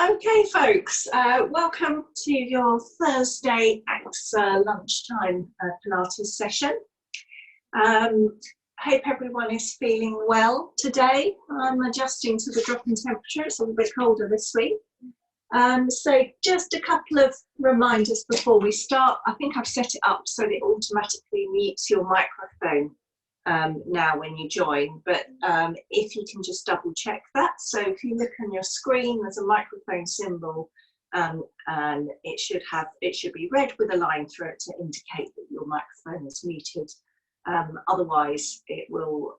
Okay, folks, welcome to your Thursday AXA lunchtime Pilates session. Hope everyone is feeling well today. I'm adjusting to the drop in temperature. It's a little bit colder this week. So just a couple of reminders before we start. I think I've set it up so that it automatically mutes your microphone now when you join, but if you can just double check that. So if you look on your screen, there's a microphone symbol, and it should be red with a line through it to indicate that your microphone is muted. Otherwise it will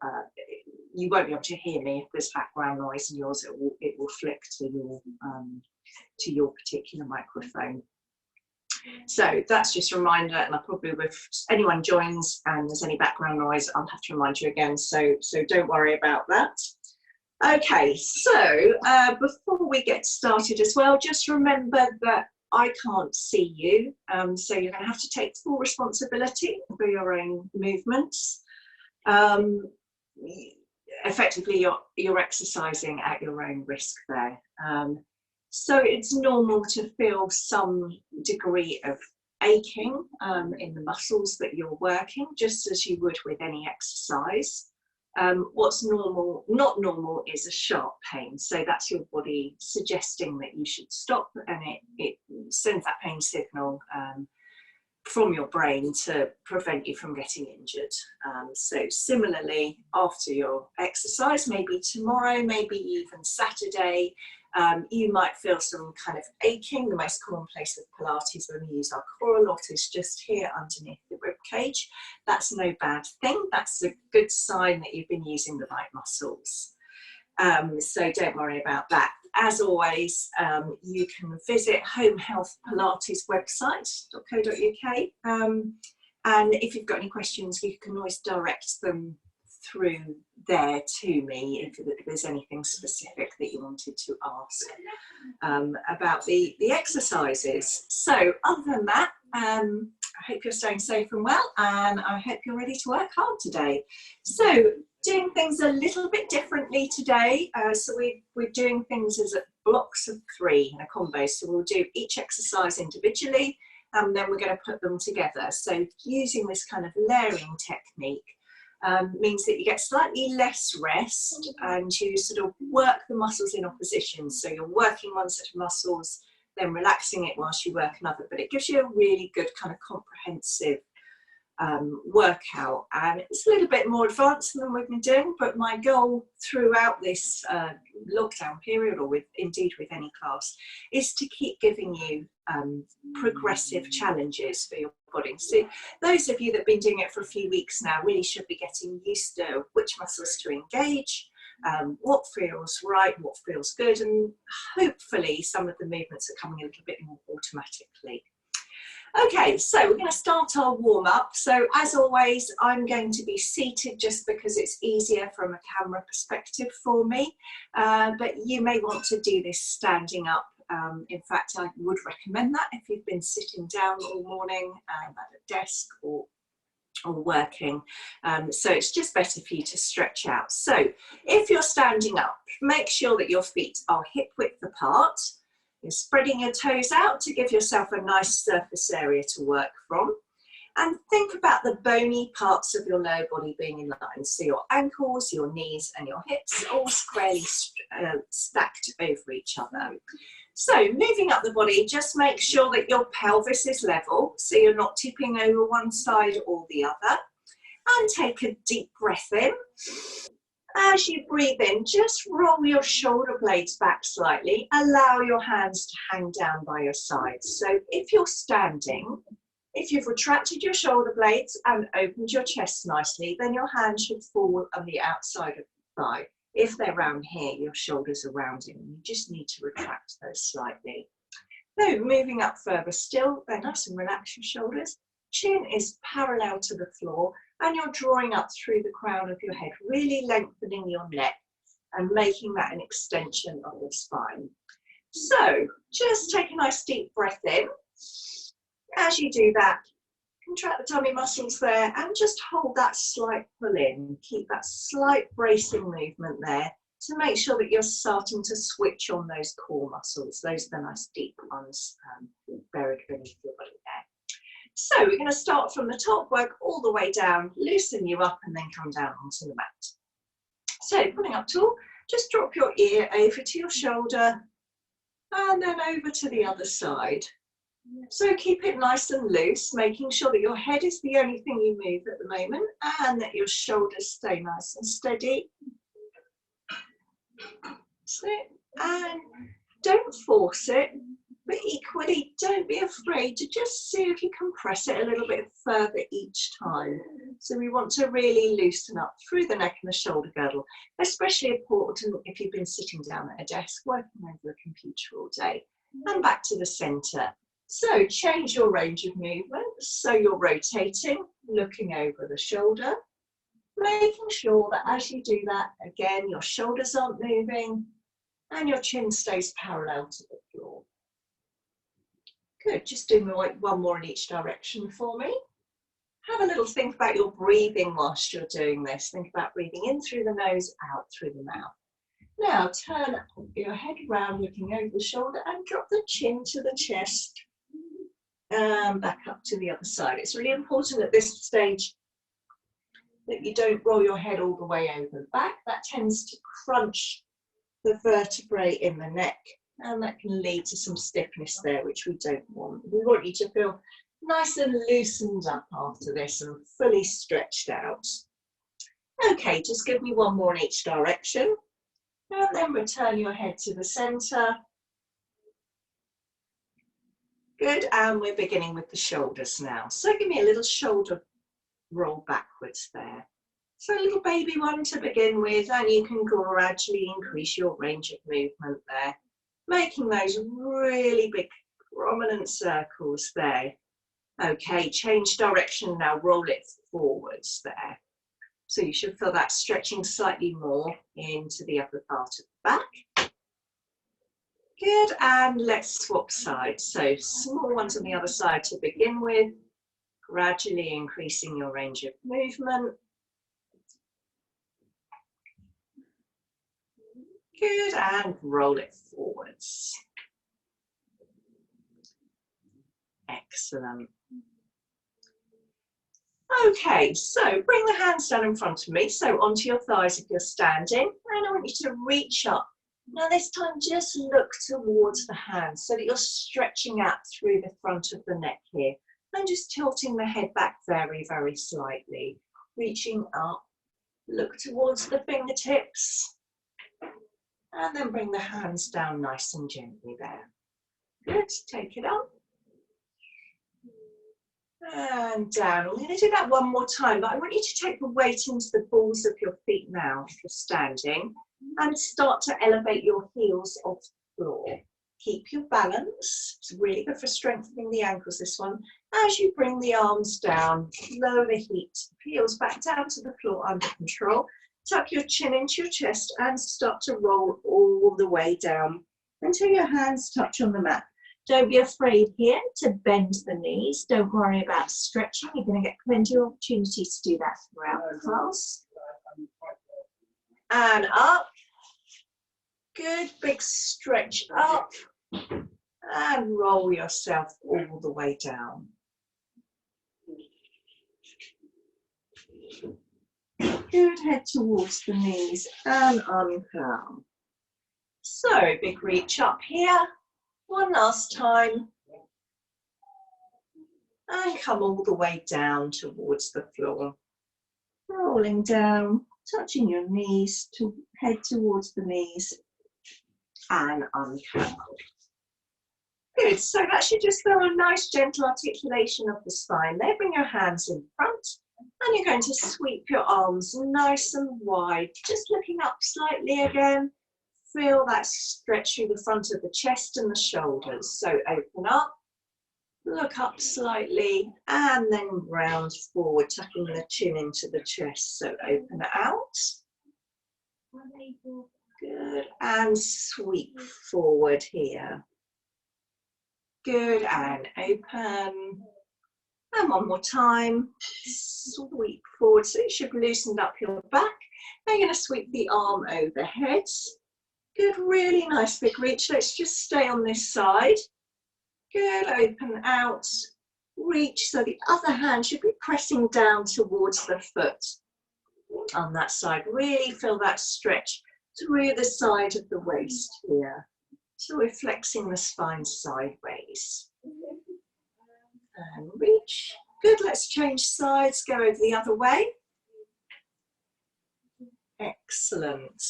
you won't be able to hear me if there's background noise in yours. It will flick to your particular microphone. So that's just a reminder, and I probably, if anyone joins and there's any background noise, I'll have to remind you again, so don't worry about that. Okay, so before we get started as well, just remember that I can't see you, so you're going to have to take full responsibility for your own movements. Effectively, you're exercising at your own risk there. So it's normal to feel some degree of aching in the muscles that you're working, just as you would with any exercise. What's not normal is a sharp pain. So that's your body suggesting that you should stop, and it sends that pain signal from your brain to prevent you from getting injured. So similarly, after your exercise, maybe tomorrow, maybe even Saturday, you might feel some kind of aching. The most common place with Pilates when we use our core a lot is just here underneath the rib cage. That's no bad thing. That's a good sign that you've been using the right muscles. So don't worry about that. As always, you can visit Home Health Pilates website.co.uk, and if you've got any questions, you can always direct them through there to me if there's anything specific that you wanted to ask about the exercises. So other than that, I hope you're staying safe and well, and I hope you're ready to work hard today. So doing things a little bit differently today. So we're doing things as blocks of 3 in a combo. So we'll do each exercise individually, and then we're going to put them together. So using this kind of layering technique means that you get slightly less rest and you sort of work the muscles in opposition. So you're working one set of muscles, then relaxing it whilst you work another, but it gives you a really good kind of comprehensive workout, and it's a little bit more advanced than we've been doing, but my goal throughout this lockdown period, or indeed with any class, is to keep giving you progressive challenges for your body. So those of you that have been doing it for a few weeks now really should be getting used to which muscles to engage, what feels right, what feels good, and hopefully some of the movements are coming a little bit more automatically. Okay, so we're going to start our warm-up. So as always, I'm going to be seated just because it's easier from a camera perspective for me, but you may want to do this standing up. In fact, I would recommend that if you've been sitting down all morning at a desk or working. So it's just better for you to stretch out. So if you're standing up, make sure that your feet are hip width apart. You're spreading your toes out to give yourself a nice surface area to work from. And think about the bony parts of your lower body being in line. So your ankles, your knees and your hips all squarely stacked over each other. So moving up the body, just make sure that your pelvis is level, so you're not tipping over one side or the other. And take a deep breath in. As you breathe in, just roll your shoulder blades back slightly. Allow your hands to hang down by your sides. So if you're standing, if you've retracted your shoulder blades and opened your chest nicely, then your hands should fall on the outside of the thigh. If they're round here, your shoulders are rounding. You just need to retract those slightly. So moving up further still, then nice and relax your shoulders. Chin is parallel to the floor, and you're drawing up through the crown of your head, really lengthening your neck and making that an extension of your spine. So just take a nice deep breath in. As you do that, contract the tummy muscles there and just hold that slight pull in. Keep that slight bracing movement there to make sure that you're starting to switch on those core muscles. Those are the nice deep ones buried beneath your body there. So we're going to start from the top, work all the way down, loosen you up, and then come down onto the mat. So pulling up tall, just drop your ear over to your shoulder and then over to the other side. So keep it nice and loose, making sure that your head is the only thing you move at the moment and that your shoulders stay nice and steady. So, and don't force it, but equally don't be afraid to just see if you can press it a little bit further each time. So we want to really loosen up through the neck and the shoulder girdle, especially important if you've been sitting down at a desk working over a computer all day. And back to the centre. So change your range of movement. So you're rotating, looking over the shoulder, making sure that as you do that, again, your shoulders aren't moving and your chin stays parallel to the floor. Good, just do one more in each direction for me. Have a little think about your breathing whilst you're doing this. Think about breathing in through the nose, out through the mouth. Now turn your head round, looking over the shoulder, and drop the chin to the chest and back up to the other side. It's really important at this stage that you don't roll your head all the way over the back. That tends to crunch the vertebrae in the neck, and that can lead to some stiffness there, which we don't want. We want you to feel nice and loosened up after this and fully stretched out. Okay, just give me one more in each direction. And then return your head to the centre. Good, and we're beginning with the shoulders now. So give me a little shoulder roll backwards there. So a little baby one to begin with, and you can gradually increase your range of movement there, making those really big prominent circles there. Okay, change direction now, roll it forwards there. So you should feel that stretching slightly more into the upper part of the back. Good, and let's swap sides. So small ones on the other side to begin with, gradually increasing your range of movement. Good, and roll it forwards. Excellent. Okay, so bring the hands down in front of me, so onto your thighs if you're standing, and I want you to reach up. Now this time just look towards the hands so that you're stretching out through the front of the neck here, and just tilting the head back very, very slightly. Reaching up, look towards the fingertips, and then bring the hands down nice and gently there. Good, take it up. And down. I'm going to do that one more time, but I want you to take the weight into the balls of your feet now if you're standing, and start to elevate your heels off the floor. Keep your balance. It's really good for strengthening the ankles, this one. As you bring the arms down, lower the heels back down to the floor under control. Tuck your chin into your chest and start to roll all the way down until your hands touch on the mat. Don't be afraid here to bend the knees. Don't worry about stretching. You're going to get plenty of opportunities to do that throughout the class. And up. Good, big stretch up. And roll yourself all the way down. Good, head towards the knees and uncurl. So, big reach up here. One last time, and come all the way down towards the floor. Rolling down, touching your knees, to head towards the knees, and uncurl. Good, so that should just feel a nice gentle articulation of the spine there. Bring your hands in front, and you're going to sweep your arms nice and wide, just looking up slightly again. Feel that stretch through the front of the chest and the shoulders. So open up, look up slightly, and then round forward, tucking the chin into the chest. So open it out. Good, and sweep forward here. Good, and open. And one more time, sweep forward, so it should loosen up your back. Now you're going to sweep the arm overhead. Good, really nice big reach. Let's just stay on this side. Good, open out, reach, so the other hand should be pressing down towards the foot on that side. Really feel that stretch through the side of the waist here. So we're flexing the spine sideways. And reach. Good, let's change sides, go over the other way. Excellent.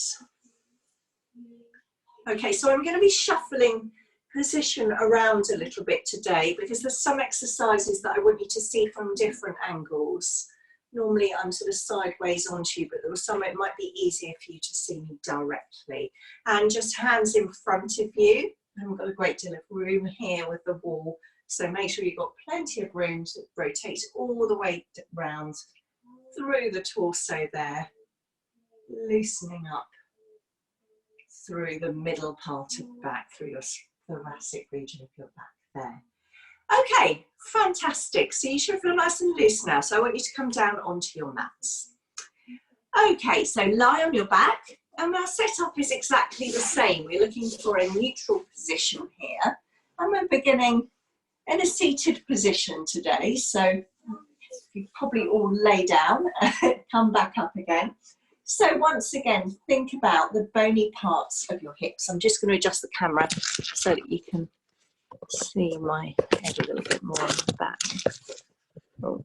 Okay, so I'm going to be shuffling position around a little bit today because there's some exercises that I want you to see from different angles. Normally I'm sort of sideways onto you, but there was some it might be easier for you to see me directly. And just hands in front of you. And we've got a great deal of room here with the wall. So make sure you've got plenty of room to rotate all the way round through the torso there, loosening up through the middle part of the back, through your thoracic region of your back there. Okay, fantastic. So you should feel nice and loose now. So I want you to come down onto your mats. Okay, so lie on your back, and our setup is exactly the same. We're looking for a neutral position here, and we're beginning in a seated position today. So you probably all lay down, come back up again. So once again, think about the bony parts of your hips. I'm just going to adjust the camera so that you can see my head a little bit more on the back. Oh,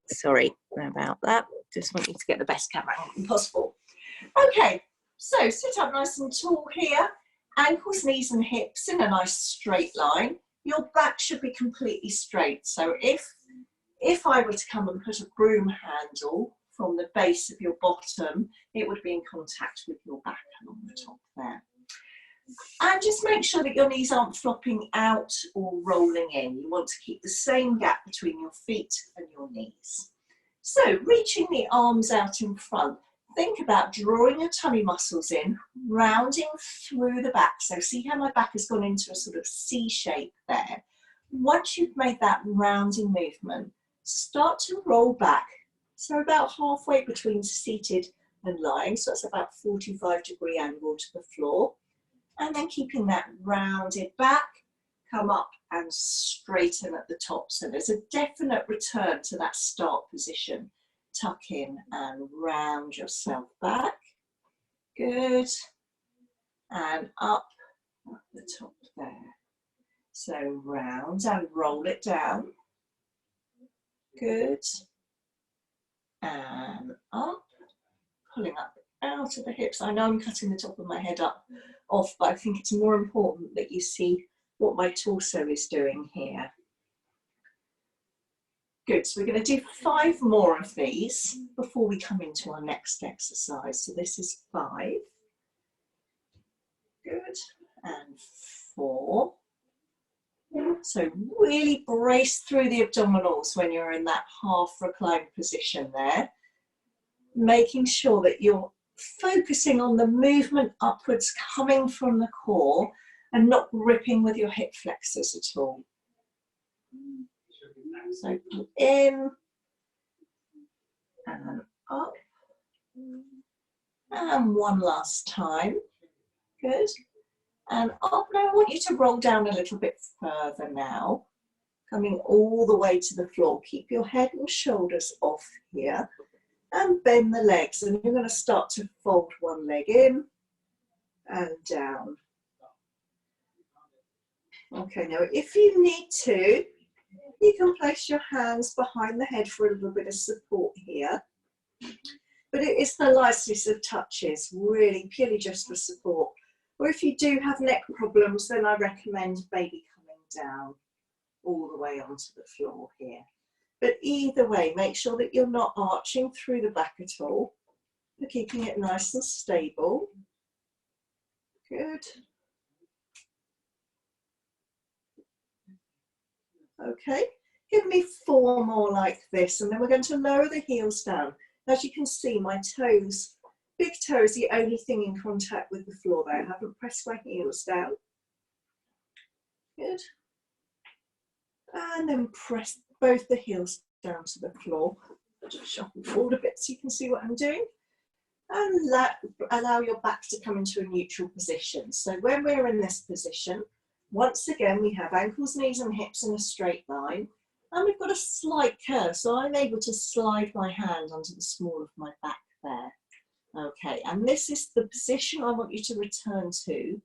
sorry about that. Just want you to get the best camera angle possible. Okay, so sit up nice and tall here. Ankles, knees and hips in a nice straight line. Your back should be completely straight. So if I were to come and put a broom handle from the base of your bottom, it would be in contact with your back along the top there. And just make sure that your knees aren't flopping out or rolling in. You want to keep the same gap between your feet and your knees. So reaching the arms out in front, think about drawing your tummy muscles in, rounding through the back. So see how my back has gone into a sort of C shape there. Once you've made that rounding movement, start to roll back. So about halfway between seated and lying, so that's about 45-degree angle to the floor. And then keeping that rounded back, come up and straighten at the top. So there's a definite return to that start position. Tuck in and round yourself back. Good. And up at the top there. So round and roll it down. Good. And up, pulling up out of the hips. I know I'm cutting the top of my head up off, but I think it's more important that you see what my torso is doing here. Good, so we're going to do 5 more of these before we come into our next exercise. So this is 5. Good, and 4. So really brace through the abdominals when you're in that half reclined position there, making sure that you're focusing on the movement upwards coming from the core and not gripping with your hip flexors at all. So pull in and up, and one last time. Good. And up. Now I want you to roll down a little bit further now, coming all the way to the floor. Keep your head and shoulders off here and bend the legs, and you're going to start to fold one leg in and down. Okay, now if you need to, you can place your hands behind the head for a little bit of support here. But it is the lightest of touches, really purely just for support. Or if you do have neck problems, then I recommend maybe coming down all the way onto the floor here. But either way, make sure that you're not arching through the back at all. You're keeping it nice and stable. Good. Okay, give me 4 more like this, and then we're going to lower the heels down. As you can see, my toes, big toe is the only thing in contact with the floor there. I haven't pressed my heels down. Good. And then press both the heels down to the floor. Just shuffle forward a bit so you can see what I'm doing. And allow your back to come into a neutral position. So when we're in this position, once again, we have ankles, knees and hips in a straight line. And we've got a slight curve, so I'm able to slide my hand onto the small of my back there. Okay, and this is the position I want you to return to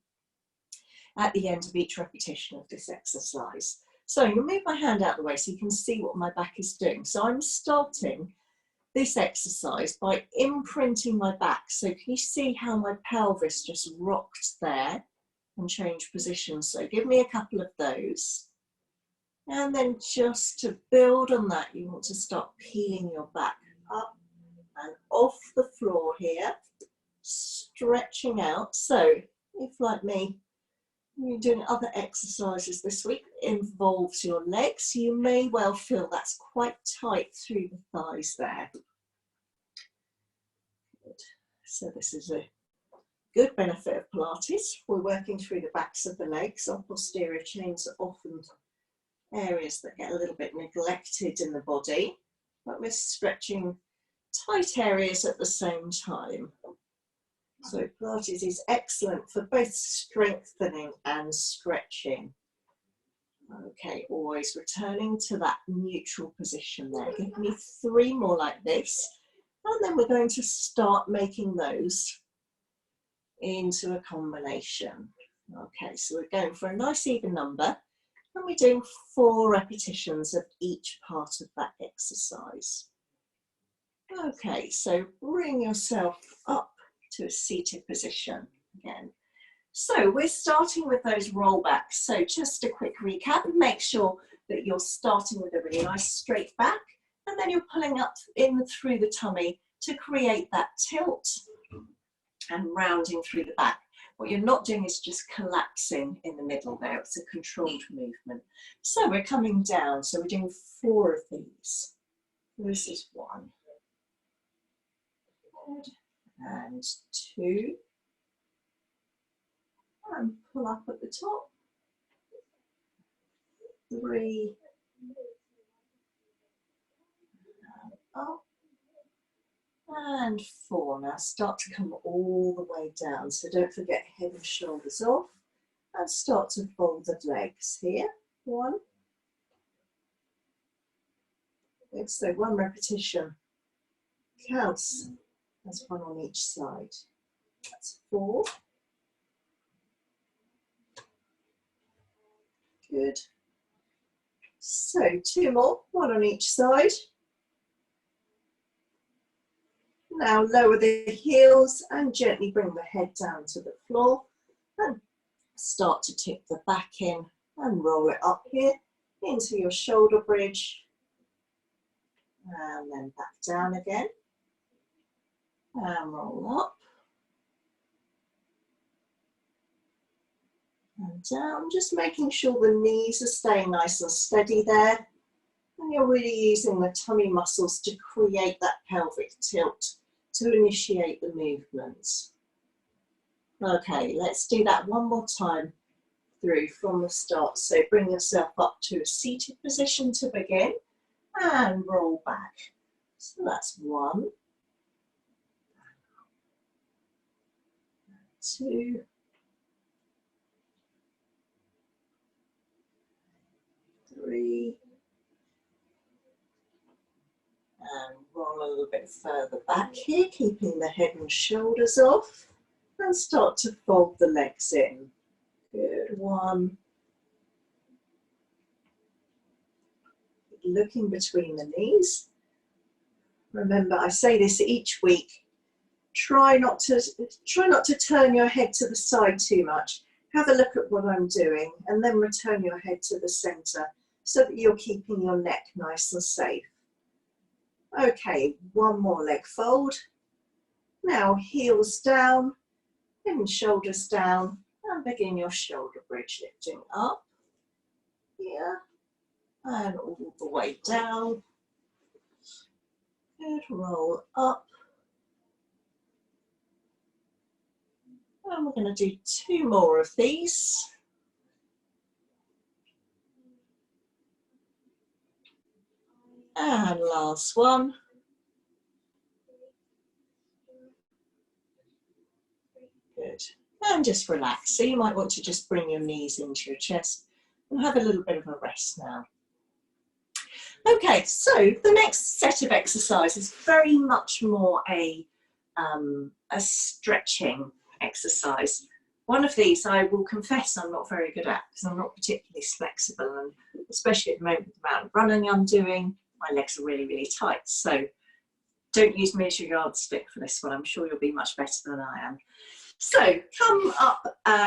at the end of each repetition of this exercise. So I'm going to move my hand out of the way so you can see what my back is doing. So I'm starting this exercise by imprinting my back. So can you see how my pelvis just rocked there and changed position? So give me a couple of those. And then just to build on that, you want to start peeling your back up and off the floor here, stretching out. So if, like me, you're doing other exercises this week, involves your legs, you may well feel that's quite tight through the thighs there. Good. So this is a good benefit of Pilates. We're working through the backs of the legs. Our posterior chains are often areas that get a little bit neglected in the body, but we're stretching tight areas at the same time. So Pilates is excellent for both strengthening and stretching. Okay, always returning to that neutral position there. Give me 3 more like this, and then we're going to start making those into a combination. Okay, so we're going for a nice even number, and we're doing 4 repetitions of each part of that exercise. Okay, so bring yourself up to a seated position again. So we're starting with those rollbacks. So just a quick recap, make sure that you're starting with a really nice straight back, and then you're pulling up in through the tummy to create that tilt and rounding through the back. What you're not doing is just collapsing in the middle there. It's a controlled movement. So we're coming down. So we're doing 4 of these. This is 1. Good. And 2. And pull up at the top. 3. And up. And 4. Now start to come all the way down. So don't forget head and shoulders off. And start to fold the legs here. 1. Good. So 1 repetition counts as 1 on each side. That's 4. Good. So 2 more, 1 on each side. Now lower the heels and gently bring the head down to the floor and start to tip the back in and roll it up here into your shoulder bridge and then back down again and roll up and down, just making sure the knees are staying nice and steady there, and you're really using the tummy muscles to create that pelvic tilt to initiate the movements. Okay, let's do that 1 more time through from the start. So bring yourself up to a seated position to begin and roll back. So that's 1, 2, 3, and roll a little bit further back here, keeping the head and shoulders off, and start to fold the legs in. Good. 1. Looking between the knees. Remember, I say this each week. Try not to turn your head to the side too much. Have a look at what I'm doing, and then return your head to the center so that you're keeping your neck nice and safe. Okay, 1 more leg fold. Now heels down, and shoulders down, and begin your shoulder bridge, lifting up here and all the way down. Good, roll up. And we're going to do 2 more of these. And last one. Good. And just relax. So you might want to just bring your knees into your chest and have a little bit of a rest now. Okay, so the next set of exercises is very much more a stretching exercise. One of these I will confess I'm not very good at because I'm not particularly flexible, and especially at the moment with the amount of running I'm doing, my legs are really, really tight. So don't use me as your yardstick for this one. I'm sure you'll be much better than I am. So come up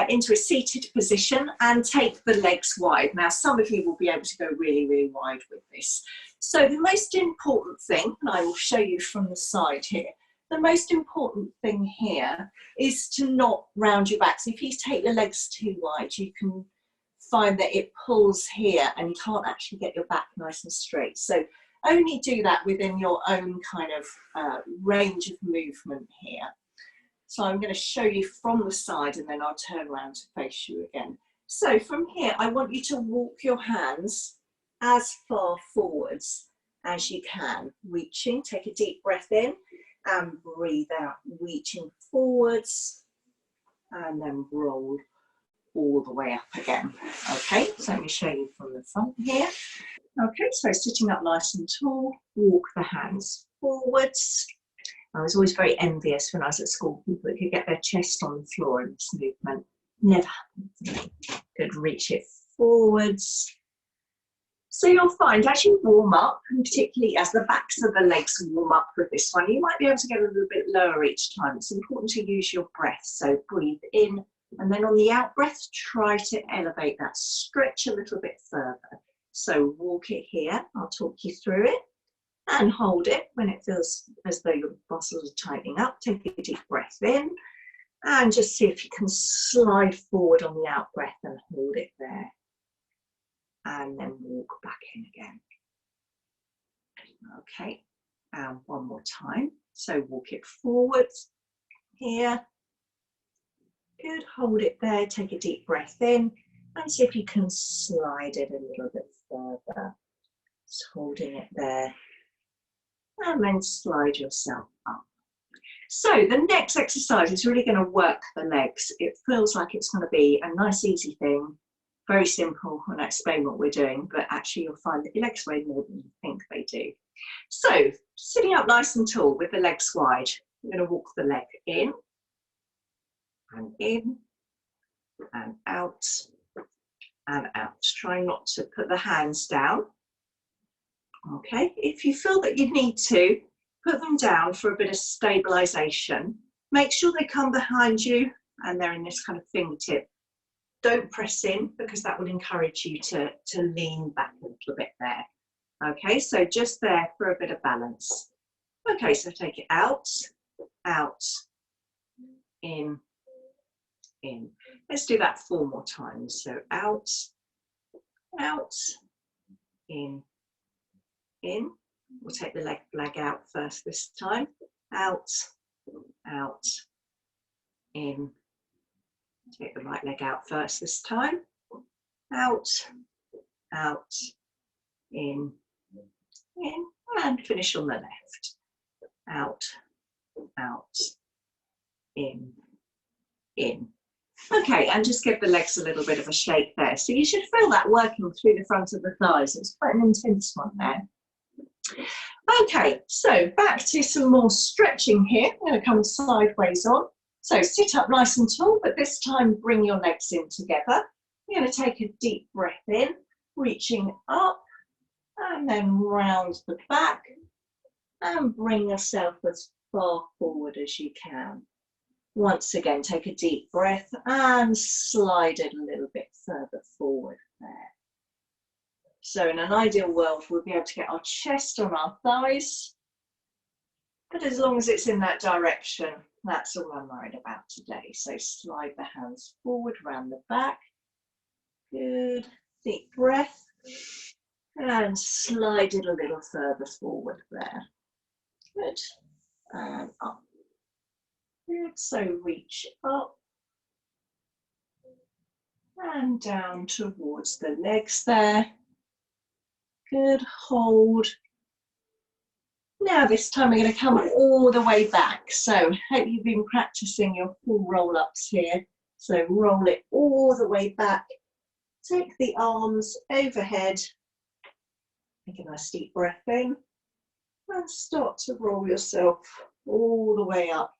into a seated position and take the legs wide. Now, some of you will be able to go really, really wide with this. So the most important thing, and I will show you from the side here, the most important thing here is to not round your back. So if you take the legs too wide, you can find that it pulls here and you can't actually get your back nice and straight. So only do that within your own kind of range of movement here. So I'm going to show you from the side and then I'll turn around to face you again. So from here, I want you to walk your hands as far forwards as you can, reaching. Take a deep breath in and breathe out, reaching forwards and then roll all the way up again. Okay, so let me show you from the front here. Okay, so sitting up nice and tall, walk the hands forwards. I was always very envious when I was at school, people that could get their chest on the floor in this movement. Never happened to me. Good, reach it forwards. So you'll find as you warm up, and particularly as the backs of the legs warm up with this one, you might be able to get a little bit lower each time. It's important to use your breath. So breathe in, and then on the out breath, try to elevate that, stretch a little bit further. So walk it here, I'll talk you through it. And hold it when it feels as though your muscles are tightening up. Take a deep breath in and just see if you can slide forward on the out breath and hold it there. And then walk back in again. Okay, and one more time. So walk it forwards here. Good, hold it there. Take a deep breath in and see if you can slide it a little bit further. Just holding it there. And then slide yourself up. So the next exercise is really going to work the legs. It feels like it's going to be a nice easy thing, very simple when I explain what we're doing, but actually you'll find that your legs weigh more than you think they do. So sitting up nice and tall with the legs wide, you're going to walk the leg in and out and out. Try not to put the hands down. Okay, if you feel that you need to, put them down for a bit of stabilization. Make sure they come behind you and they're in this kind of fingertip. Don't press in because that will encourage you to lean back a little bit there. Okay, so just there for a bit of balance. Okay, so take it out, out, in. Let's do that 4 more times. So out, out, in. We'll take the leg out first this time. Out, out, in. Take the right leg out first this time. Out, out, in, and finish on the left. Out, out, in. Okay, and just give the legs a little bit of a shake there. So you should feel that working through the front of the thighs. It's quite an intense one there. Okay, so back to some more stretching here. I'm going to come sideways on. So sit up nice and tall, but this time bring your legs in together. You're going to take a deep breath in, reaching up, and then round the back, and bring yourself as far forward as you can. Once again, take a deep breath and slide it a little bit further forward there. So in an ideal world, we'll be able to get our chest on our thighs, but as long as it's in that direction, that's all I'm worried about today. So slide the hands forward, round the back. Good, deep breath, and slide it a little further forward there. Good, and up. Good, so reach up and down towards the legs there. Good, hold Now this time we're going to come all the way back. So hope you've been practicing your full roll-ups here. So roll it all the way back. Take the arms overhead. Take a nice deep breath in. And start to roll yourself all the way up.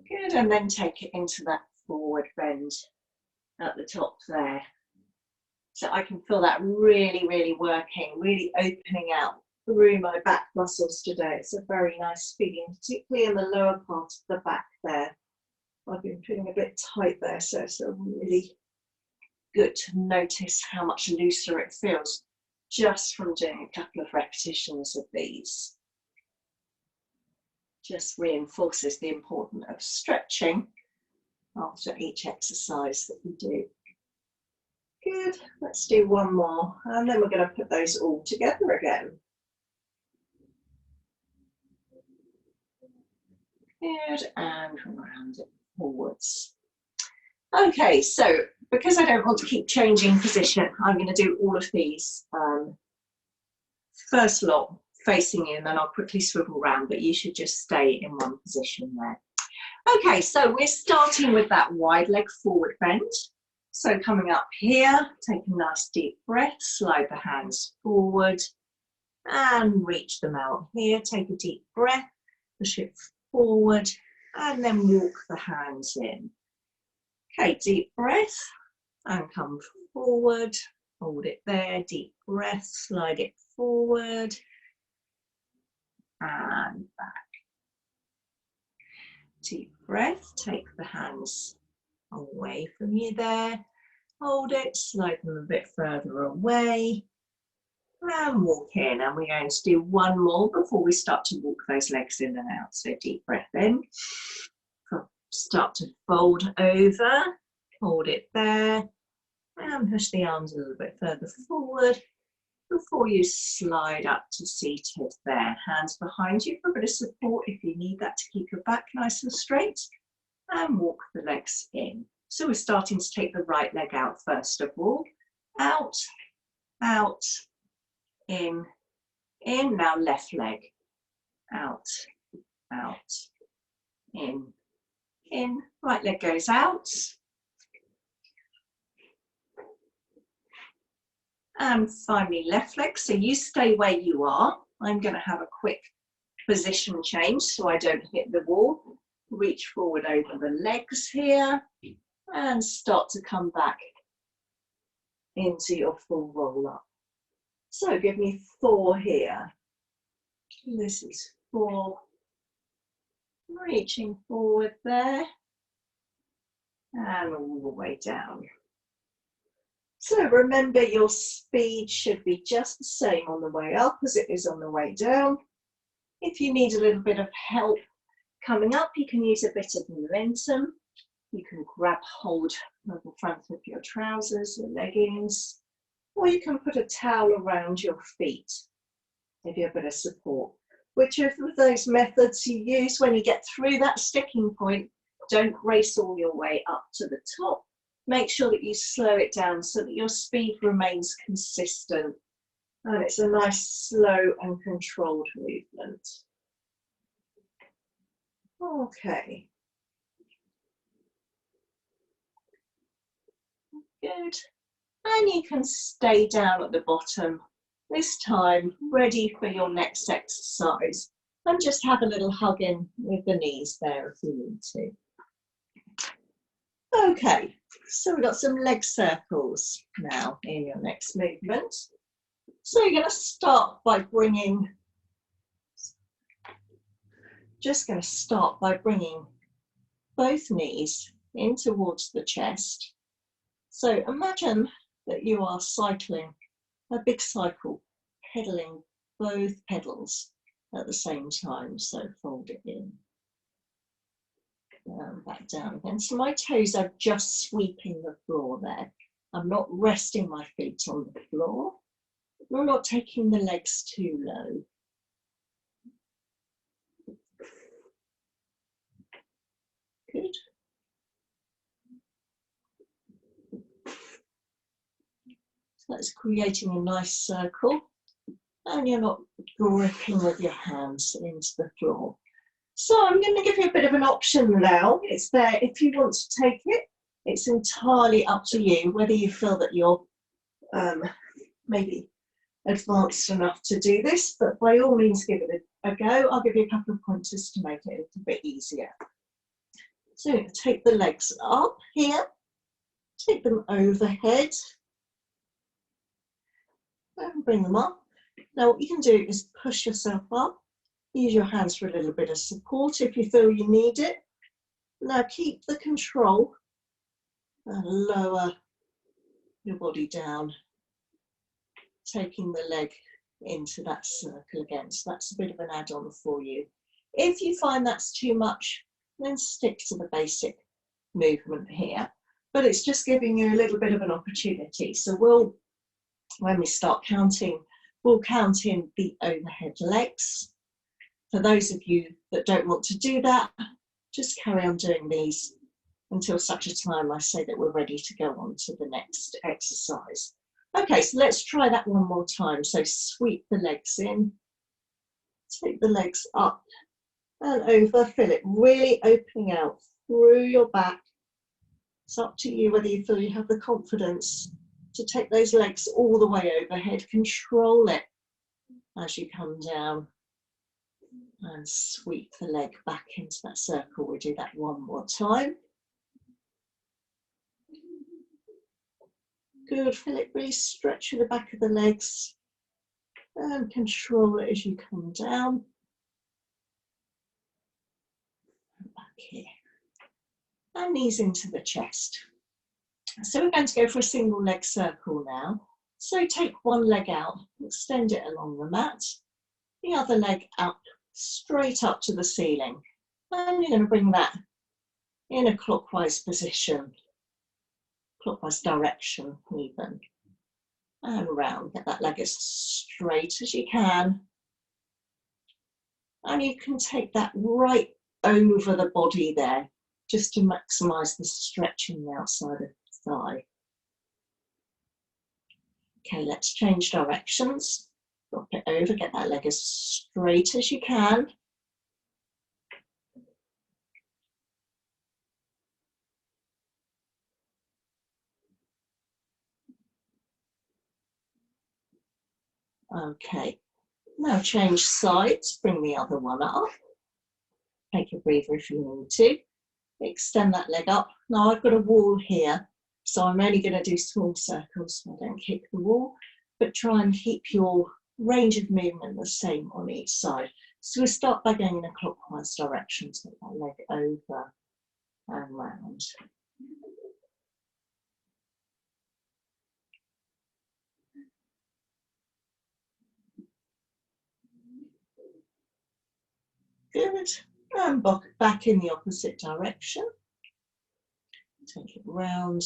Good, and then take it into that forward bend at the top there. So I can feel that really, really working, really opening out through my back muscles today. It's a very nice feeling, particularly in the lower part of the back there. I've been feeling a bit tight there, so it's really good to notice how much looser it feels just from doing a couple of repetitions of these. Just reinforces the importance of stretching after each exercise that we do. Good, let's do one more, and then we're going to put those all together again. Good, and round it forwards. Okay, so because I don't want to keep changing position, I'm going to do all of these first lot facing you, and then I'll quickly swivel round, but you should just stay in one position there. Okay, so we're starting with that wide leg forward bend. So coming up here, take a nice deep breath, slide the hands forward and reach them out here. Take a deep breath, push it forward and then walk the hands in. Okay, deep breath and come forward, hold it there, deep breath, slide it forward and back. Deep breath, take the hands away from you there, hold it, slide them a bit further away and walk in. And we're going to do one more before we start to walk those legs in and out. So deep breath in, start to fold over, hold it there and push the arms a little bit further forward before you slide up to seated there. Hands behind you for a bit of support if you need that to keep your back nice and straight, and walk the legs in. So we're starting to take the right leg out first of all. Out, out, in, now left leg. Out, out, in, right leg goes out. And finally left leg, so you stay where you are. I'm going to have a quick position change so I don't hit the wall. Reach forward over the legs here and start to come back into your full roll up. So give me 4 here. This is 4. Reaching forward there and all the way down. So remember, your speed should be just the same on the way up as it is on the way down. If you need a little bit of help coming up, you can use a bit of momentum. You can grab hold of the front of your trousers, your leggings, or you can put a towel around your feet, give you a bit of support. Whichever of those methods you use, when you get through that sticking point, don't race all your way up to the top. Make sure that you slow it down so that your speed remains consistent. And it's a nice, slow and controlled movement. Okay. Good. And you can stay down at the bottom, this time ready for your next exercise. And just have a little hug in with the knees there if you need to. Okay, so we've got some leg circles now in your next movement. So you're going to start by bringing both knees in towards the chest. So imagine that you are cycling a big cycle, pedaling both pedals at the same time. So fold it in. Back down again. So my toes are just sweeping the floor there. I'm not resting my feet on the floor. I'm not taking the legs too low. Good. So that's creating a nice circle. And you're not gripping with your hands into the floor. So I'm going to give you a bit of an option now. It's there if you want to take it. It's entirely up to you whether you feel that you're maybe advanced enough to do this, but by all means give it a go. I'll give you a couple of pointers to make it a little bit easier. So take the legs up here, take them overhead, and bring them up. Now what you can do is push yourself up. Use your hands for a little bit of support if you feel you need it. Now keep the control and lower your body down, taking the leg into that circle again. So that's a bit of an add-on for you. If you find that's too much, then stick to the basic movement here. But it's just giving you a little bit of an opportunity. So when we start counting, we'll count in the overhead legs. For those of you that don't want to do that, just carry on doing these until such a time I say that we're ready to go on to the next exercise. Okay, so let's try that one more time. So sweep the legs in, take the legs up and over, feel it really opening out through your back. It's up to you whether you feel you have the confidence to take those legs all the way overhead. Control it as you come down and sweep the leg back into that circle. We'll do that one more time. Good, feel it really stretch through the back of the legs and control it as you come down. Back here. And knees into the chest. So we're going to go for a single leg circle now. So take one leg out, extend it along the mat, the other leg up, straight up to the ceiling. And you're going to bring that in a clockwise position, clockwise direction even. And round, get that leg as straight as you can. And you can take that right over the body there, just to maximise the stretch in the outside of the thigh. Okay, let's change directions. Drop it over, get that leg as straight as you can. Okay, now change sides, bring the other one up. Take a breather if you need to. Extend that leg up. Now I've got a wall here, so I'm only going to do small circles so I don't kick the wall, but try and keep your range of movement the same on each side. So we start by going in a clockwise direction, take that leg over and round. Good, and back in the opposite direction. Take it round.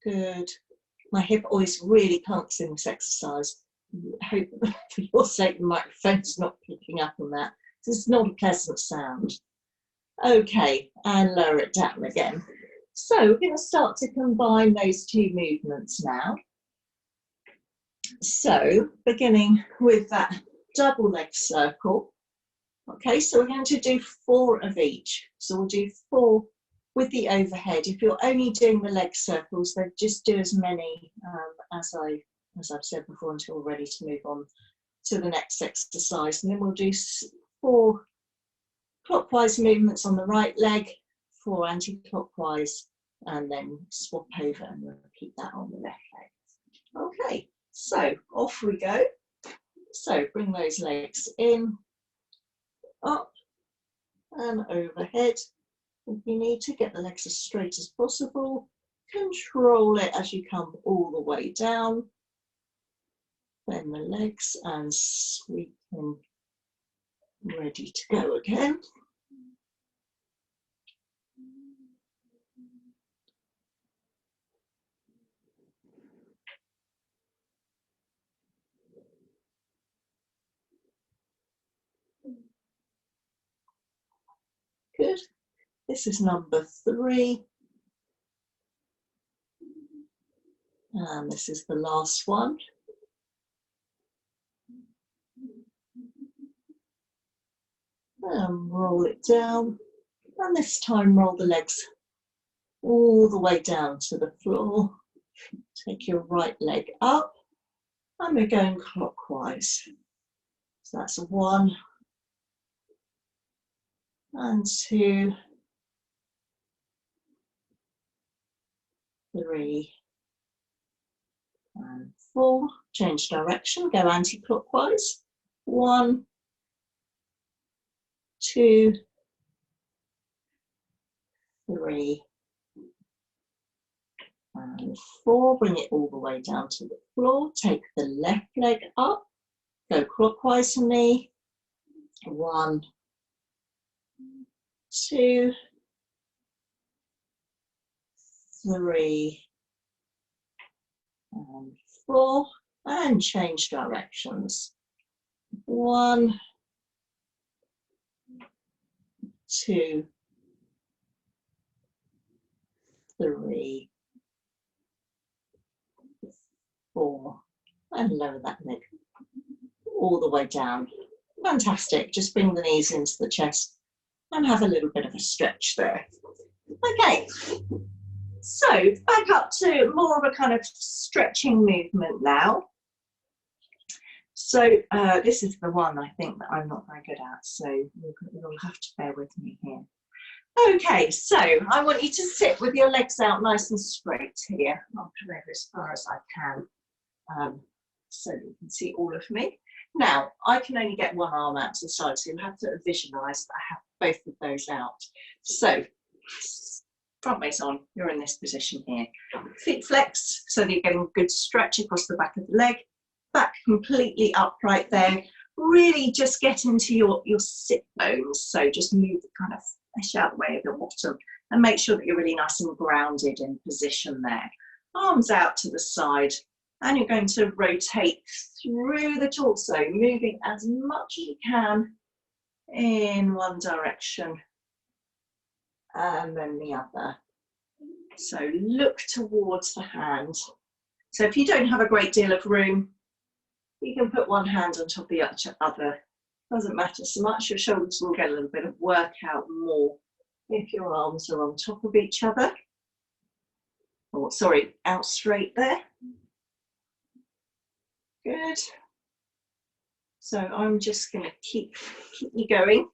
Good. My hip always really clunks in this exercise. I hope for your sake the microphone's not picking up on that. It's not a pleasant sound. Okay, and lower it down again. So we're going to start to combine those two movements now. So beginning with that double leg circle. Okay, so we're going to do 4 of each. So we'll do 4 with the overhead. If you're only doing the leg circles, then just do as many as I've said before until we're ready to move on to the next exercise. And then we'll do 4 clockwise movements on the right leg, 4 anti-clockwise, and then swap over and repeat that on the left leg. Okay, so off we go. So bring those legs in, up and overhead. If you need to, get the legs as straight as possible. Control it as you come all the way down. Bend the legs and sweep them. Ready to go again. Good. This is number 3. And this is the last one. And roll it down. And this time roll the legs all the way down to the floor. Take your right leg up. And we're going clockwise. So that's 1 and 2, 3 and 4. Change direction, go anti-clockwise. 1, 2, 3 and 4. Bring it all the way down to the floor. Take the left leg up. Go clockwise for me. 1, 2, 3 and 4. And change directions. 1, 2, 3, 4. And lower that leg all the way down. Fantastic. Just bring the knees into the chest and have a little bit of a stretch there. Okay, so back up to more of a kind of stretching movement now. So this is the one I think that I'm not very good at, so you'll have to bear with me here. Okay, so I want you to sit with your legs out nice and straight here. I'll come over as far as I can so you can see all of me. Now, I can only get one arm out to the side, so you'll have to visualise that I have both of those out. So, front waist on, you're in this position here. Feet flexed, so that you're getting a good stretch across the back of the leg. Back completely upright there. Really just get into your sit bones, so just move the kind of flesh out the way of your bottom and make sure that you're really nice and grounded in position there. Arms out to the side. And you're going to rotate through the torso, moving as much as you can in one direction and then the other. So look towards the hand. So if you don't have a great deal of room, you can put one hand on top of the other. Doesn't matter so much. Your shoulders will get a little bit of workout more if your arms are on top of each other. Oh, sorry, out straight there. Good. So I'm just going to keep you going.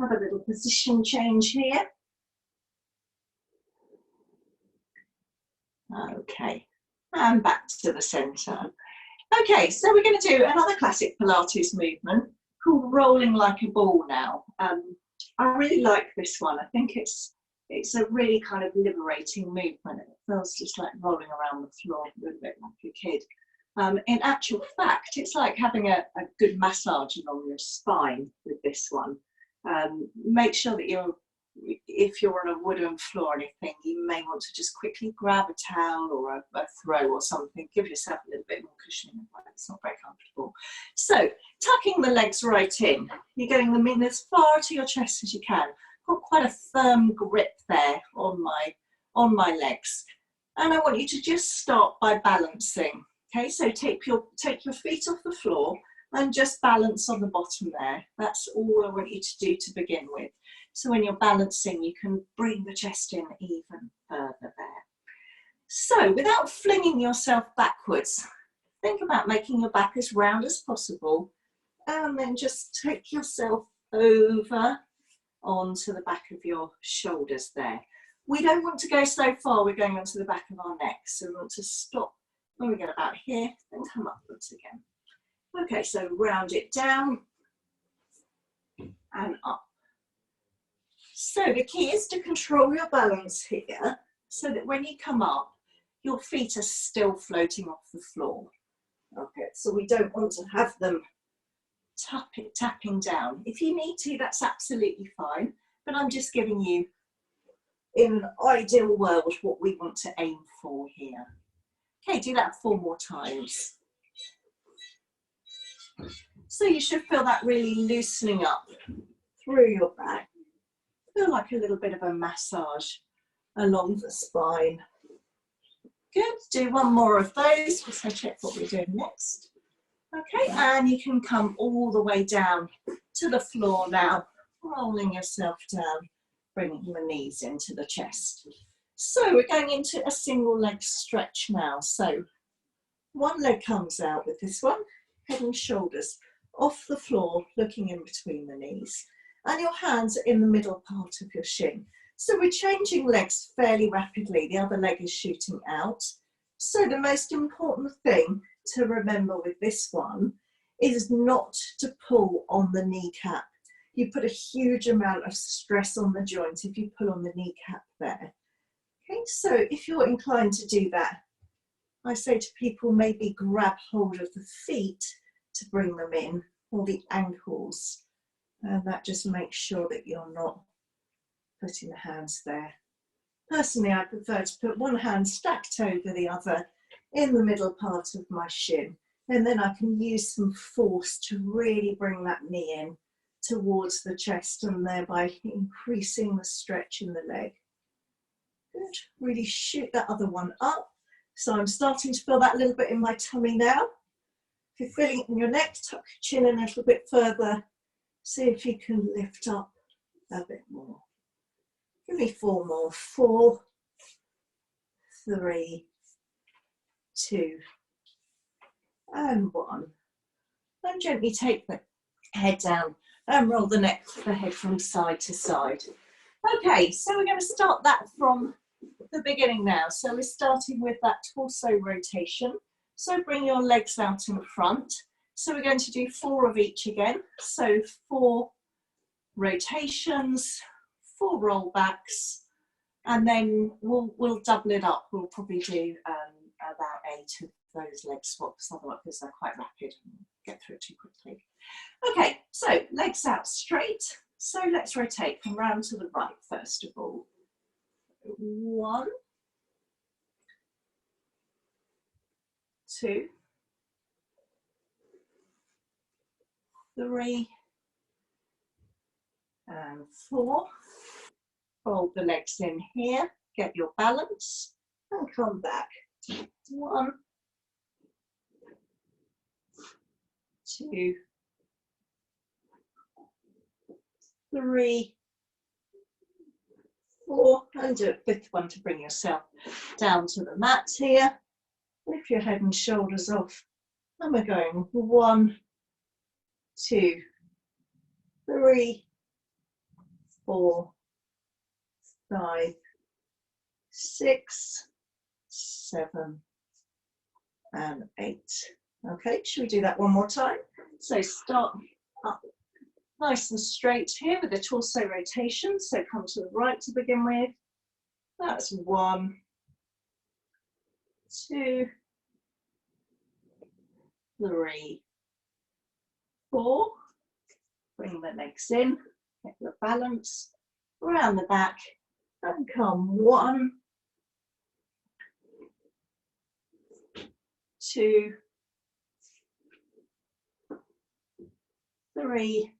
Have a little position change here. Okay, and back to the centre. Okay, so we're going to do another classic Pilates movement called rolling like a ball now. I really like this one. I think it's a really kind of liberating movement. It feels just like rolling around the floor a little bit like a kid. In actual fact, it's like having a good massage along your spine with this one. Make sure that if you're on a wooden floor or anything, you may want to just quickly grab a towel or a throw or something. Give yourself a little bit more cushioning. It's not very comfortable. So, tucking the legs right in. You're getting them in as far to your chest as you can. Got quite a firm grip there on my legs. And I want you to just start by balancing. Okay, so take your feet off the floor and just balance on the bottom there. That's all I want you to do to begin with. So when you're balancing, you can bring the chest in even further there. So without flinging yourself backwards, think about making your back as round as possible and then just take yourself over onto the back of your shoulders there. We don't want to go so far, we're going onto the back of our neck, so we want to stop when we get about here and come upwards again. Okay, so round it down and up. So the key is to control your balance here so that when you come up, your feet are still floating off the floor. Okay, so we don't want to have them tapping down. If you need to, that's absolutely fine, but I'm just giving you, in an ideal world, what we want to aim for here. Okay, do that 4 more times. So you should feel that really loosening up through your back. Feel like a little bit of a massage along the spine. Good, do one more of those, so check what we're doing next. Okay, and you can come all the way down to the floor now, rolling yourself down, bringing your knees into the chest. So we're going into a single leg stretch now. So one leg comes out with this one, head and shoulders off the floor, looking in between the knees, and your hands are in the middle part of your shin. So we're changing legs fairly rapidly. The other leg is shooting out. So the most important thing to remember with this one is not to pull on the kneecap. You put a huge amount of stress on the joint if you pull on the kneecap there. Okay, so if you're inclined to do that, I say to people, maybe grab hold of the feet to bring them in, or the ankles, and that just makes sure that you're not putting the hands there. Personally, I prefer to put one hand stacked over the other in the middle part of my shin, and then I can use some force to really bring that knee in towards the chest, and thereby increasing the stretch in the leg. Good, really shoot that other one up. So I'm starting to feel that a little bit in my tummy now. If you're feeling it in your neck, tuck your chin in a little bit further. See if you can lift up a bit more. Give me 4 more. 4, 3, 2, and 1. And gently take the head down and roll the head from side to side. Okay, so we're going to start that from the beginning now. So we're starting with that torso rotation. So bring your legs out in front. So we're going to do 4 of each again. So 4 rotations, 4 rollbacks, and then we'll double it up. We'll probably do about 8 of those leg swaps, otherwise because they're quite rapid and get through it too quickly. Okay, so legs out straight. So let's rotate from round to the right first of all. 1, 2, 3, and 4. Fold the legs in here, get your balance, and come back. 1, 2, 3, 4, and do a 5th one to bring yourself down to the mat here. Lift your head and shoulders off, and we're going 1, 2, 3, 4, 5, 6, 7, and 8. Okay, should we do that one more time? So start up nice and straight here with the torso rotation. So come to the right to begin with. That's 1, 2, 3, 4. Bring the legs in, get your balance, around the back, and come 1, 2, 3,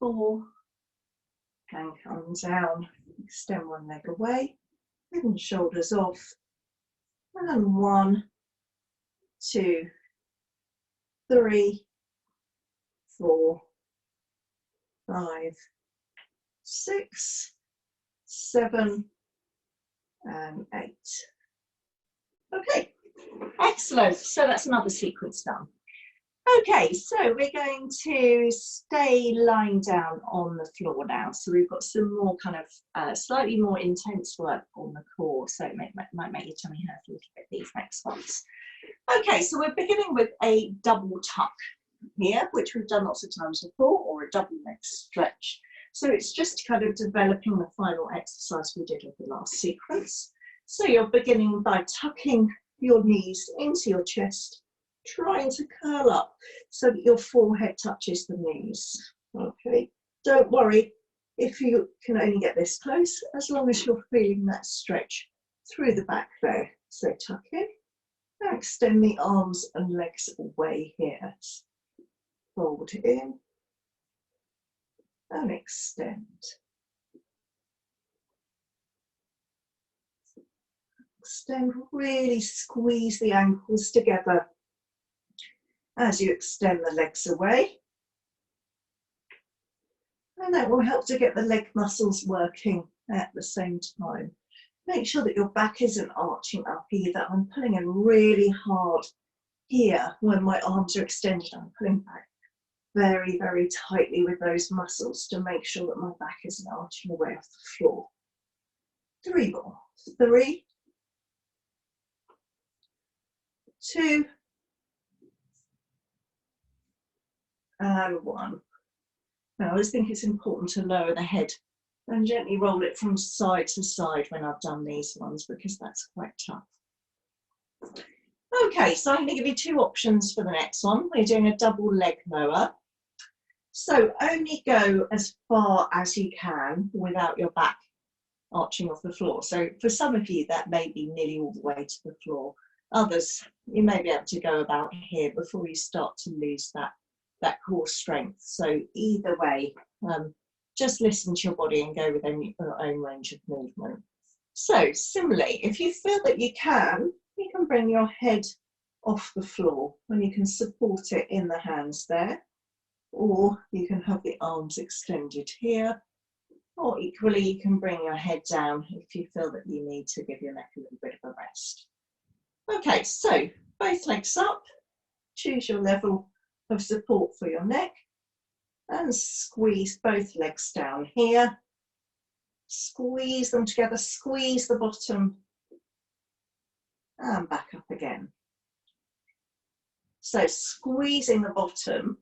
4, and come down. Extend one leg away, head and shoulders off, and 1, 2, 3, 4, 5, 6, 7, and 8. Okay, excellent. So that's another sequence done. Okay, so we're going to stay lying down on the floor now. So we've got some more kind of slightly more intense work on the core. So it might make your tummy hurt a little bit, these next ones. Okay, so we're beginning with a double tuck here, which we've done lots of times before, or a double leg stretch. So it's just kind of developing the final exercise we did of the last sequence. So you're beginning by tucking your knees into your chest, trying to curl up so that your forehead touches the knees. Okay, don't worry if you can only get this close, as long as you're feeling that stretch through the back there. So tuck in, now extend the arms and legs away here. Fold in, and extend. Extend, really squeeze the ankles together as you extend the legs away. And that will help to get the leg muscles working at the same time. Make sure that your back isn't arching up either. I'm pulling in really hard here when my arms are extended. I'm pulling back very, very tightly with those muscles to make sure that my back isn't arching away off the floor. 3 more. 3, 2, and 1. Now, I always think it's important to lower the head and gently roll it from side to side when I've done these ones, because that's quite tough. Okay, so I'm going to give you 2 options for the next one. We're doing a double leg lower. So only go as far as you can without your back arching off the floor. So for some of you, that may be nearly all the way to the floor. Others, you may be able to go about here before you start to lose that core strength. So either way, just listen to your body and go within your own range of movement. So similarly, if you feel that you can bring your head off the floor and you can support it in the hands there, or you can have the arms extended here, or equally you can bring your head down if you feel that you need to give your neck a little bit of a rest. Okay, so both legs up, choose your level of support for your neck, and squeeze both legs down here. Squeeze them together, squeeze the bottom, and back up again. So squeezing the bottom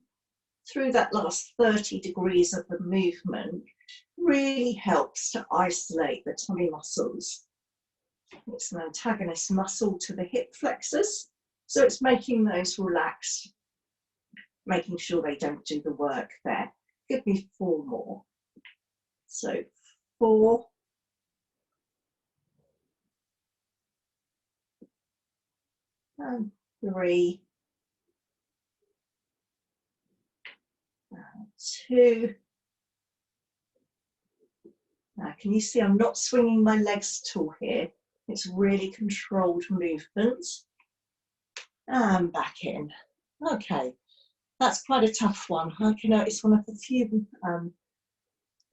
through that last 30 degrees of the movement really helps to isolate the tummy muscles. It's an antagonist muscle to the hip flexors, so it's making those relax, making sure they don't do the work there. Give me 4 more. So 4, and 3, and 2. Now, can you see I'm not swinging my legs at all here? It's really controlled movements. And back in. Okay, that's quite a tough one. I can know it's one of the few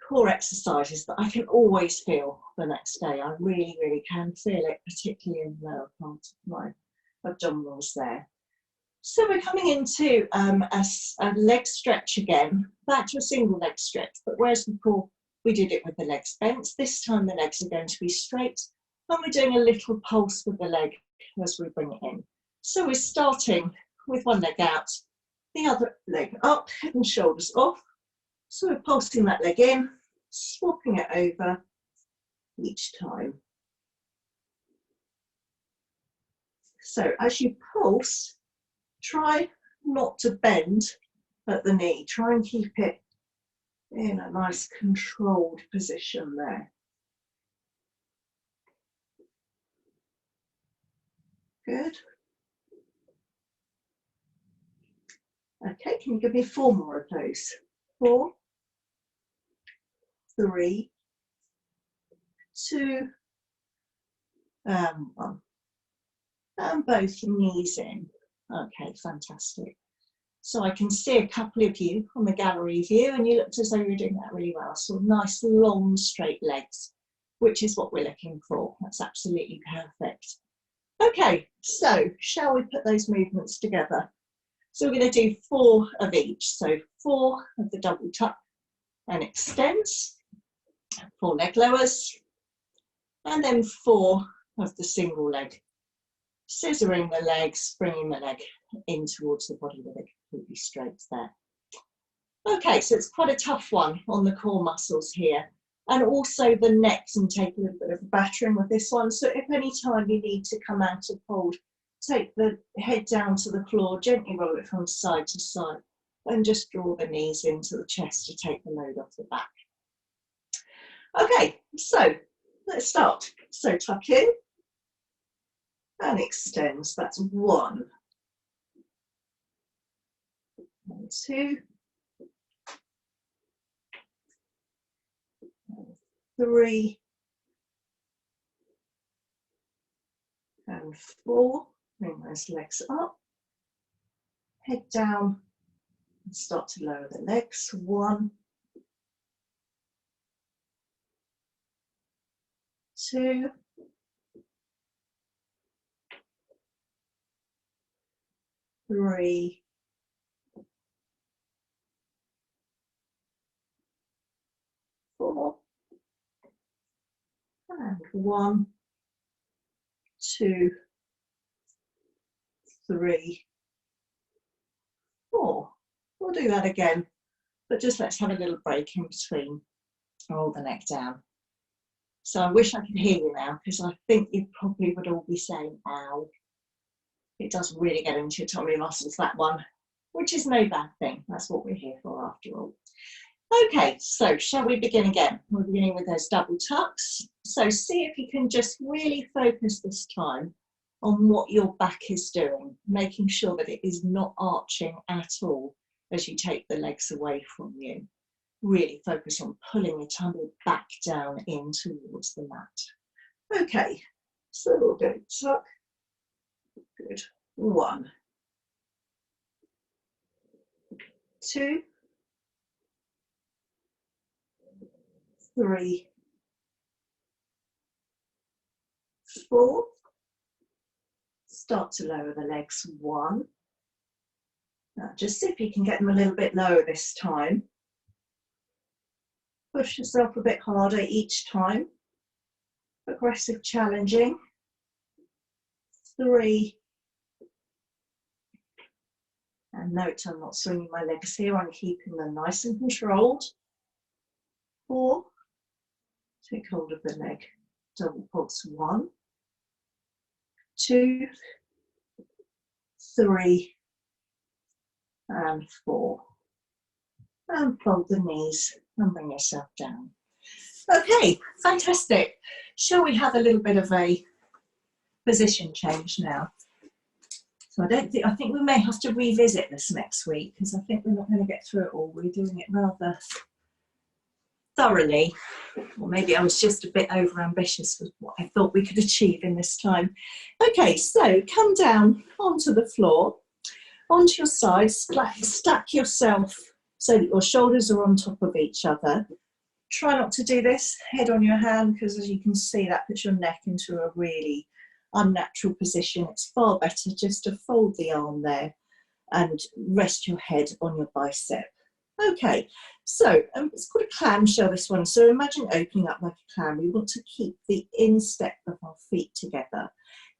core exercises that I can always feel the next day. I really, really can feel it, particularly in the lower part of my abdominals there. So we're coming into a leg stretch again, back to a single leg stretch, but whereas before we did it with the legs bent, this time the legs are going to be straight, and we're doing a little pulse with the leg as we bring it in. So we're starting with one leg out, the other leg up, head and shoulders off. So we're pulsing that leg in, swapping it over each time. So as you pulse, try not to bend at the knee. Try and keep it in a nice controlled position there. Good. Okay, can you give me 4 more of those? 4, 3, 2, and 1. And both knees in. Okay, fantastic. So I can see a couple of you on the gallery view, and you looked as though you were doing that really well. So nice, long, straight legs, which is what we're looking for. That's absolutely perfect. Okay, so shall we put those movements together? So we're going to do 4 of each. So 4 of the double tuck and extends, 4 leg lowers, and then 4 of the single leg. Scissoring the legs, bringing the leg in towards the body with it completely straight there. Okay, so it's quite a tough one on the core muscles here, and also the neck can take a little bit of a battering with this one. So if any time you need to come out of hold, take the head down to the floor, gently roll it from side to side, and just draw the knees into the chest to take the load off the back. Okay, so let's start. So tuck in and extends. That's 1, and 2, 3 and 4. Bring those legs up, head down, and start to lower the legs. 1, 2, 3, 4, and 1, 2, 3, 4. We'll do that again, but just let's have a little break in between. Roll the neck down. So I wish I could hear you now, because I think you probably would all be saying, ow. It does really get into your tummy muscles, that one, which is no bad thing. That's what we're here for after all. Okay, so shall we begin again? We're beginning with those double tucks. So see if you can just really focus this time on what your back is doing, making sure that it is not arching at all as you take the legs away from you. Really focus on pulling your tummy back down in towards the mat. Okay, so we'll go tuck. Good. 1, 2, 3, 4. Start to lower the legs. 1. Now just see if you can get them a little bit lower this time. Push yourself a bit harder each time. Progressive challenging. 3. And note I'm not swinging my legs here, I'm keeping them nice and controlled. 4. Take hold of the leg. Double pulse. 1, 2, 3, and 4. And fold the knees and bring yourself down. Okay, fantastic. Shall we have a little bit of a position change now? So I think we may have to revisit this next week, because I think we're not going to get through it all. We're doing it rather thoroughly, or maybe I was just a bit over ambitious with what I thought we could achieve in this time. Okay, so come down onto the floor, onto your side, stack yourself so that your shoulders are on top of each other. Try not to do this head on your hand, because as you can see, that puts your neck into a really unnatural position. It's far better just to fold the arm there and rest your head on your bicep. Okay, so it's called a clamshell, this one. So imagine opening up like a clam. We want to keep the instep of our feet together.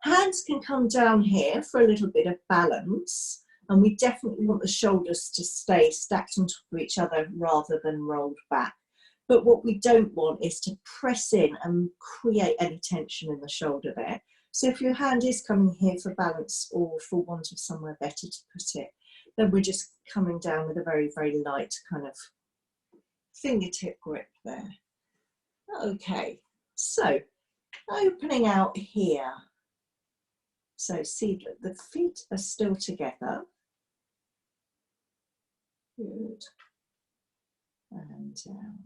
Hands can come down here for a little bit of balance, and we definitely want the shoulders to stay stacked on top of each other rather than rolled back. But what we don't want is to press in and create any tension in the shoulder there. So if your hand is coming here for balance or for want of somewhere better to put it, then we're just coming down with a very, very light kind of fingertip grip there. Okay, so opening out here. So see that the feet are still together. Good. And down.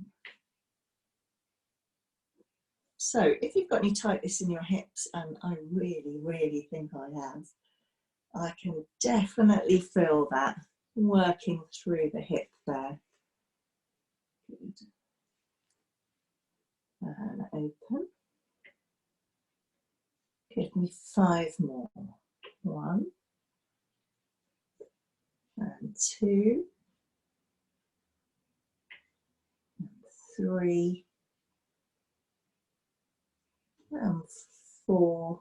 So if you've got any tightness in your hips, and I really, really think I have, I can definitely feel that working through the hip there. Good. And open. Give me 5 more. 1 and 2 and 3 and 4.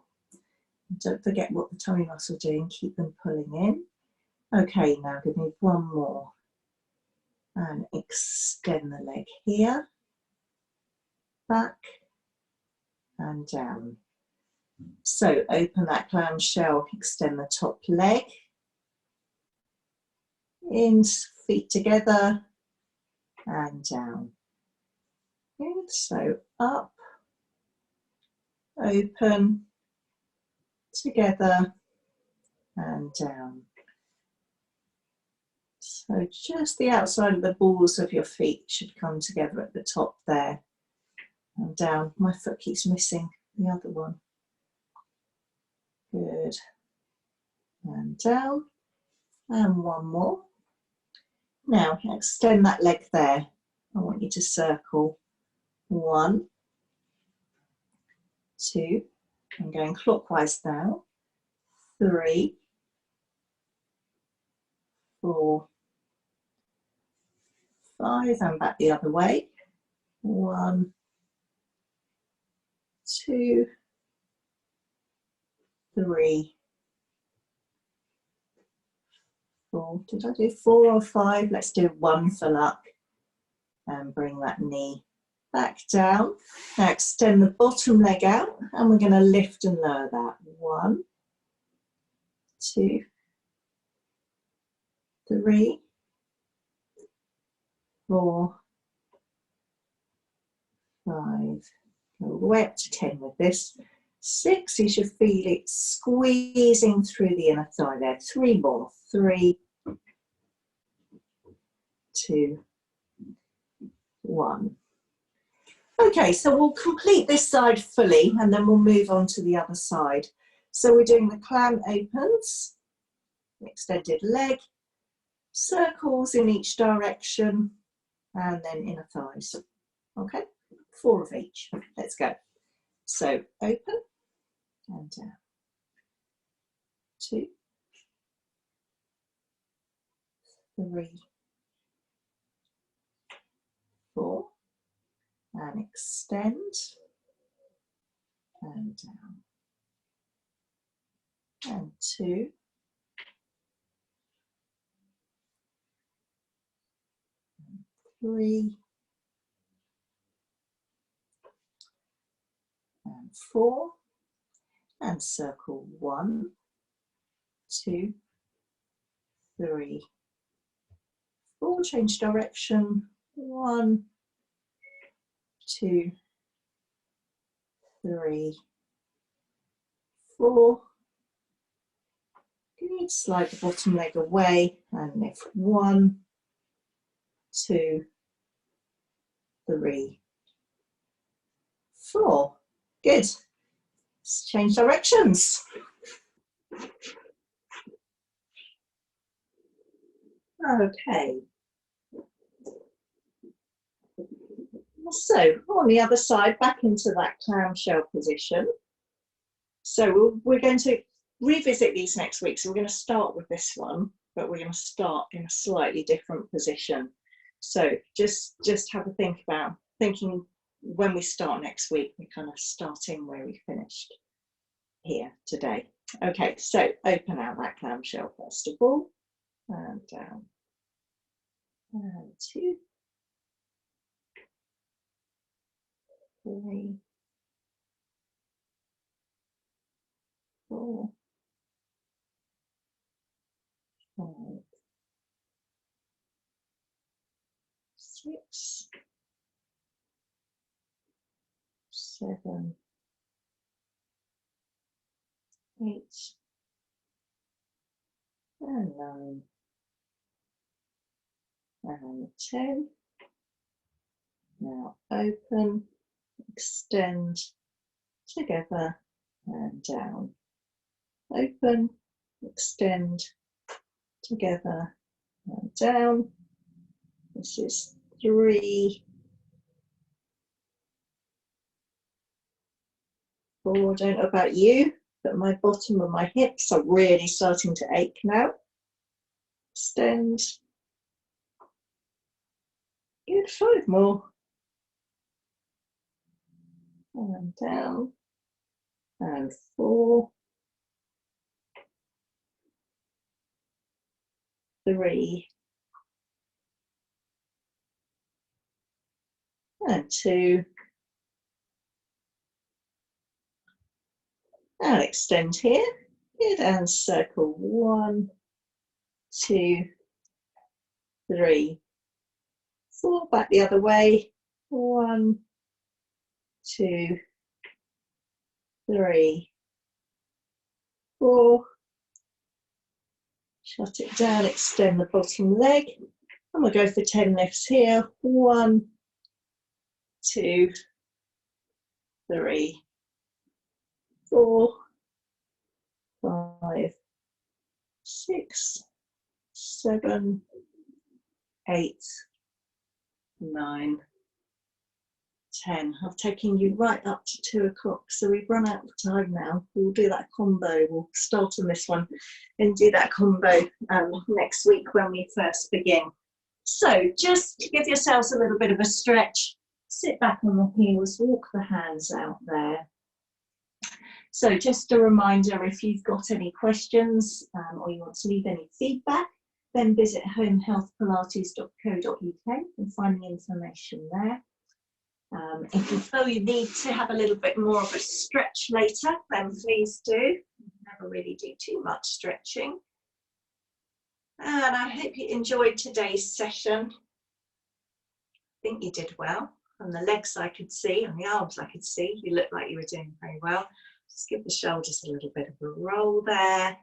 Don't forget what the tummy muscle doing, keep them pulling in. Okay, now give me 1 more. And extend the leg here, back and down. So open that clamshell, extend the top leg, in, feet together and down. Good, so up, open, together and down. So just the outside of the balls of your feet should come together at the top there. and down. My foot keeps missing the other one. Good. And down. And one more. Now extend that leg there. I want you to circle 1, 2, I'm going clockwise now, 3, 4, 5, and back the other way, 1, 2, 3, 4, did I do 4 or 5? Let's do 1 for luck, and bring that knee back down. Now extend the bottom leg out, and we're going to lift and lower that, 1, 2, 3, 4, 5, go all the way up to 10 with this. 6, you should feel it squeezing through the inner thigh there. 3 more, 3, 2, 1. Okay, so we'll complete this side fully and then we'll move on to the other side. So we're doing the clam opens, extended leg, circles in each direction, and then inner thighs. Okay, 4 of each. Let's go. So open and down. 2, 3, 4, and extend and down. And 2, and 3, and 4, and circle 1, 2, 3, 4, change direction, 1, 2, 3, 4. Good, slide the bottom leg away and lift, 1, 2, 3, 4. Good. Let's change directions. Okay. So on the other side, back into that clamshell position. So we're going to revisit these next week. So we're going to start with this one, but we're going to start in a slightly different position. So just have a think about thinking when we start next week, we're kind of starting where we finished here today. Okay, so open out that clamshell first of all, and down, and 2, 3, 4, 5, 6, 7, 8, and 9, and 10. Now open, extend, together and down. Open, extend, together and down. This is 3, 4. I don't know about you, but my bottom of my hips are really starting to ache now. Extend. Good, 5 more. And down. And 4. 3. And 2. And extend here. Good, and circle 1, 2, 3, 4. Back the other way. 1, 2, 3, 4. Shut it down, extend the bottom leg. And we'll go for 10 lifts here. 1, 2, 3, 4, 5, 6, 7, 8, 9, 10. I've taken you right up to 2 o'clock, so we've run out of time now. We'll do that combo. We'll start on this one and do that combo next week when we first begin. So just to give yourselves a little bit of a stretch, sit back on the heels, walk the hands out there. So just a reminder, if you've got any questions or you want to leave any feedback, then visit homehealthpilates.co.uk and find the information there. If you feel you need to have a little bit more of a stretch later, then please do. Never really do too much stretching. And I hope you enjoyed today's session. I think you did well. From the legs I could see, and the arms I could see, you looked like you were doing very well. Just give the shoulders a little bit of a roll there.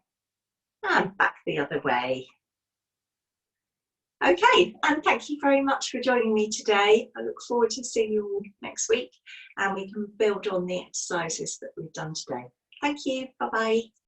And back the other way. Okay, and thank you very much for joining me today. I look forward to seeing you all next week, and we can build on the exercises that we've done today. Thank you. Bye-bye.